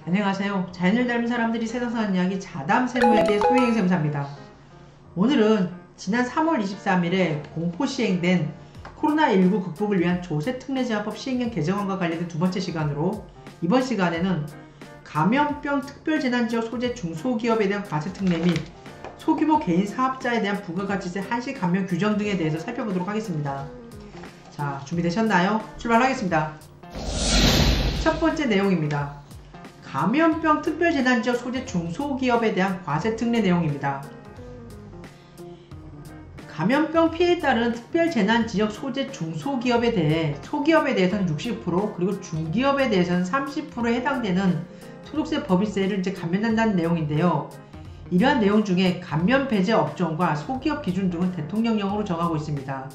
안녕하세요. 자연을 닮은 사람들이 세상 사는 이야기 자담 세무에게 소행샘사입니다. 오늘은 지난 3월 23일에 공포 시행된 코로나19 극복을 위한 조세특례제한법 시행령 개정안과 관련된 두 번째 시간으로 이번 시간에는 감염병 특별재난지역 소재 중소기업에 대한 과세특례 및 소규모 개인 사업자에 대한 부가가치세 한시 감면 규정 등에 대해서 살펴보도록 하겠습니다. 자, 준비되셨나요? 출발하겠습니다. 첫 번째 내용입니다. 감염병 특별재난지역 소재 중소기업에 대한 과세특례 내용입니다. 감염병 피해에 따른 특별재난지역 소재 중소기업에 대해 소기업에 대해서는 60% 그리고 중기업에 대해서는 30%에 해당되는 소득세 법인세를 감면한다는 내용인데요. 이러한 내용 중에 감면 배제 업종과 소기업 기준 등은 대통령령으로 정하고 있습니다.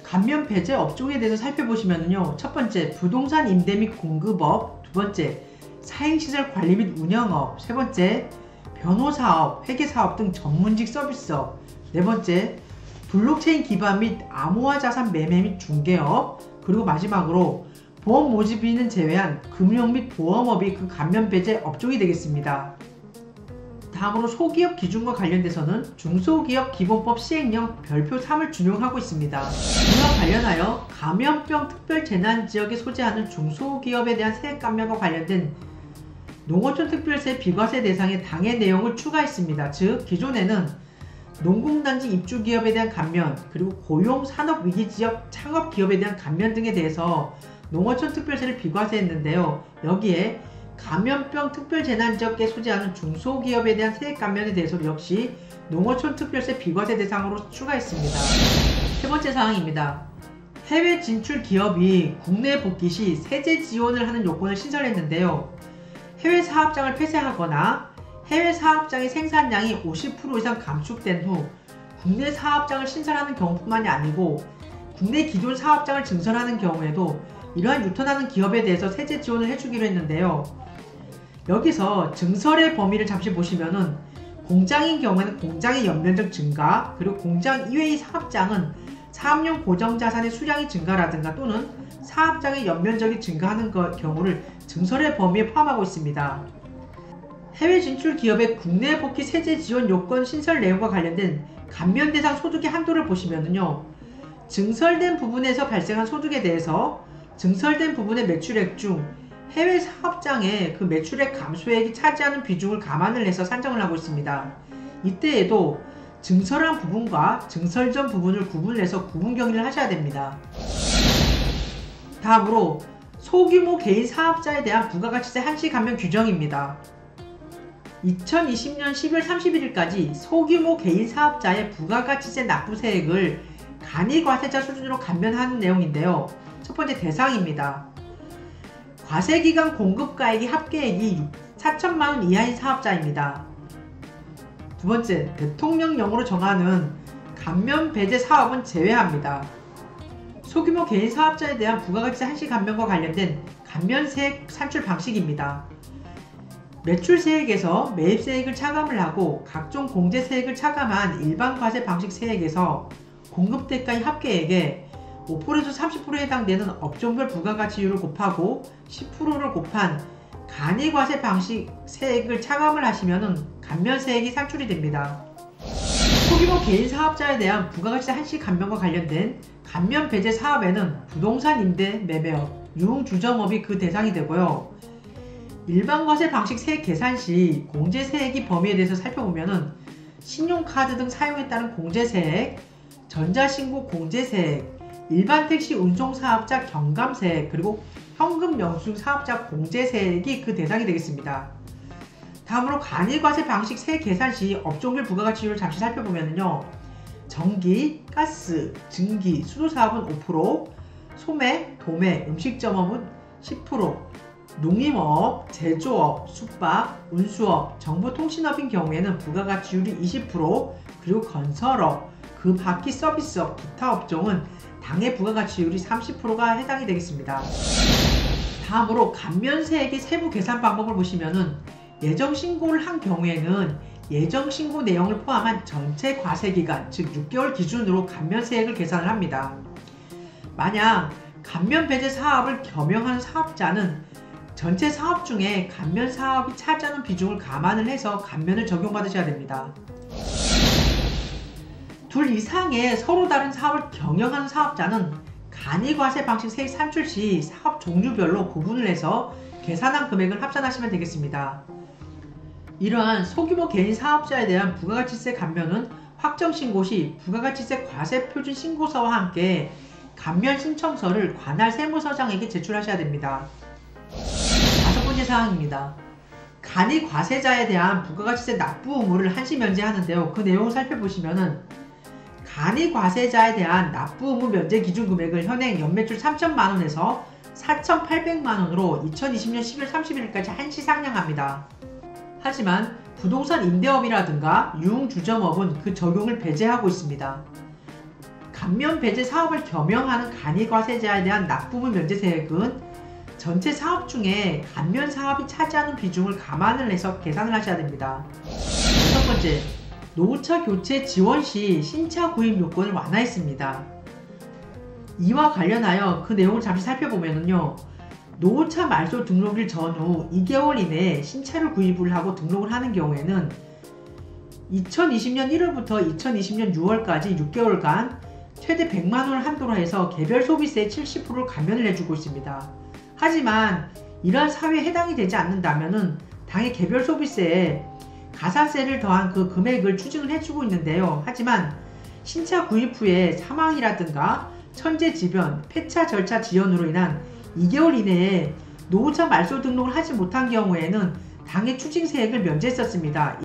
감면 배제 업종에 대해서 살펴보시면요. 첫 번째, 부동산 임대 및 공급업. 두 번째, 사행시설 관리 및 운영업. 세 번째, 변호사업, 회계사업 등 전문직 서비스업. 네 번째, 블록체인 기반 및 암호화 자산 매매 및 중개업. 그리고 마지막으로 보험 모집인은 제외한 금융 및 보험업이 그 감면 배제 업종이 되겠습니다. 다음으로 소기업 기준과 관련돼서는 중소기업 기본법 시행령 별표 3을 준용하고 있습니다. 이와 관련하여 감염병 특별재난지역에 소재하는 중소기업에 대한 세액 감면과 관련된 농어촌 특별세 비과세 대상의 당해 내용을 추가했습니다. 즉 기존에는 농공단지 입주기업에 대한 감면, 그리고 고용 산업위기지역 창업기업에 대한 감면 등에 대해서 농어촌 특별세를 비과세했는데요. 여기에 감염병 특별재난지역에 소재하는 중소기업에 대한 세액 감면에 대해서 역시 농어촌 특별세 비과세 대상으로 추가했습니다. 세 번째 사항입니다. 해외 진출 기업이 국내에 복귀 시 세제 지원을 하는 요건을 신설했는데요. 해외 사업장을 폐쇄하거나 해외 사업장의 생산량이 50% 이상 감축된 후 국내 사업장을 신설하는 경우뿐만이 아니고 국내 기존 사업장을 증설하는 경우에도 이러한 유턴하는 기업에 대해서 세제 지원을 해주기로 했는데요. 여기서 증설의 범위를 잠시 보시면은 공장인 경우에는 공장의 연면적 증가, 그리고 공장 이외의 사업장은 사업용 고정자산의 수량이 증가라든가 또는 사업장의 연면적이 증가하는 경우를 증설의 범위에 포함하고 있습니다. 해외 진출 기업의 국내 복귀 세제 지원 요건 신설 내용과 관련된 감면 대상 소득의 한도를 보시면은요. 증설된 부분에서 발생한 소득에 대해서 증설된 부분의 매출액 중 해외 사업장의 그 매출액 감소액이 차지하는 비중을 감안을 해서 산정을 하고 있습니다. 이때에도 증설한 부분과 증설 전 부분을 구분해서 구분 경리를 하셔야 됩니다. 다음으로 소규모 개인 사업자에 대한 부가가치세 한시 감면 규정입니다. 2020년 12월 31일까지 소규모 개인 사업자의 부가가치세 납부세액을 간이과세자 수준으로 감면하는 내용인데요. 첫 번째 대상입니다. 과세기간 공급가액이 합계액이 4천만원 이하인 사업자입니다. 두 번째, 대통령령으로 정하는 감면 배제 사업은 제외합니다. 소규모 개인 사업자에 대한 부가가치세 한시 감면과 관련된 감면세액 산출 방식입니다. 매출세액에서 매입세액을 차감을 하고 각종 공제세액을 차감한 일반과세 방식 세액에서 공급대가의 합계액에 5%에서 30%에 해당되는 업종별 부가가치율을 곱하고 10%를 곱한 간이과세 방식 세액을 차감을 하시면 감면세액이 산출이 됩니다. 소규모 개인 사업자에 대한 부가가치세 한시 감면과 관련된 감면 배제 사업에는 부동산 임대 매매업, 유흥주점업이 그 대상이 되고요. 일반과세 방식 세액 계산 시 공제세액이 범위에 대해서 살펴보면 신용카드 등 사용에 따른 공제세액, 전자신고 공제세액, 일반 택시 운송사업자 경감세액, 그리고 현금 영수증 사업자 공제세액이 그 대상이 되겠습니다. 다음으로 간이과세 방식 세액 계산 시 업종별 부가가치율을 잠시 살펴보면요. 전기, 가스, 증기, 수도사업은 5%, 소매, 도매, 음식점업은 10%, 농림업, 제조업, 숙박, 운수업, 정보통신업인 경우에는 부가가치율이 20%, 그리고 건설업, 그 밖의 서비스업, 기타 업종은 당해 부가가치율이 30%가 해당이 되겠습니다. 다음으로 감면세액의 세부 계산 방법을 보시면은 예정신고를 한 경우에는 예정신고 내용을 포함한 전체 과세기간, 즉 6개월 기준으로 감면세액을 계산을 합니다. 만약 감면 배제 사업을 겸용하는 사업자는 전체 사업 중에 감면 사업이 차지하는 비중을 감안을 해서 감면을 적용받으셔야 됩니다. 둘 이상의 서로 다른 사업을 경영하는 사업자는 간이과세 방식 세액 산출 시 사업 종류별로 구분을 해서 계산한 금액을 합산하시면 되겠습니다. 이러한 소규모 개인 사업자에 대한 부가가치세 감면은 확정신고 시 부가가치세 과세표준 신고서와 함께 감면 신청서를 관할 세무서장에게 제출하셔야 됩니다. 5번째 사항입니다. 간이과세자에 대한 부가가치세 납부 의무를 한시 면제하는데요. 그 내용을 살펴보시면은 간이과세자에 대한 납부 의무 면제 기준 금액을 현행 연매출 3천만원에서 4,800만원으로 2020년 10월 31일까지 한시 상향합니다. 하지만 부동산 임대업이라든가 유흥주점업은 그 적용을 배제하고 있습니다. 감면 배제 사업을 겸용하는 간이과세자에 대한 납부 의무 면제세액은 전체 사업 중에 감면 사업이 차지하는 비중을 감안을 해서 계산을 하셔야 됩니다. 6번째, 노후차 교체 지원 시 신차 구입 요건을 완화했습니다. 이와 관련하여 그 내용을 잠시 살펴보면요. 노후차 말소 등록일 전후 2개월 이내에 신차를 구입을 하고 등록을 하는 경우에는 2020년 1월부터 2020년 6월까지 6개월간 최대 100만원을 한도로 해서 개별 소비세의 70%를 감면을 해주고 있습니다. 하지만 이러한 사유에 해당이 되지 않는다면 당해 개별 소비세에 가산세를 더한 그 금액을 추징을 해주고 있는데요. 하지만 신차 구입 후에 사망이라든가 천재지변, 폐차 절차 지연으로 인한 2개월 이내에 노후차 말소 등록을 하지 못한 경우에는 당해 추징세액을 면제했었습니다.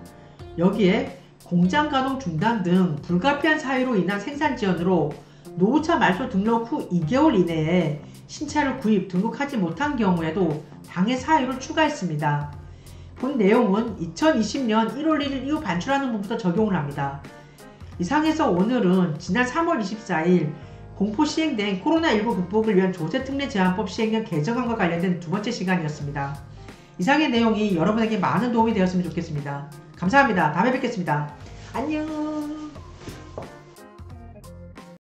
여기에 공장 가동 중단 등 불가피한 사유로 인한 생산 지연으로 노후차 말소 등록 후 2개월 이내에 신차를 구입, 등록하지 못한 경우에도 당해 사유를 추가했습니다. 본 내용은 2020년 1월 1일 이후 반출하는 부분부터 적용을 합니다. 이상해서 오늘은 지난 3월 24일 공포 시행된 코로나19 극복을 위한 조세특례제한법 시행령 개정안과 관련된 두 번째 시간이었습니다. 이상의 내용이 여러분에게 많은 도움이 되었으면 좋겠습니다. 감사합니다. 다음에 뵙겠습니다. 안녕.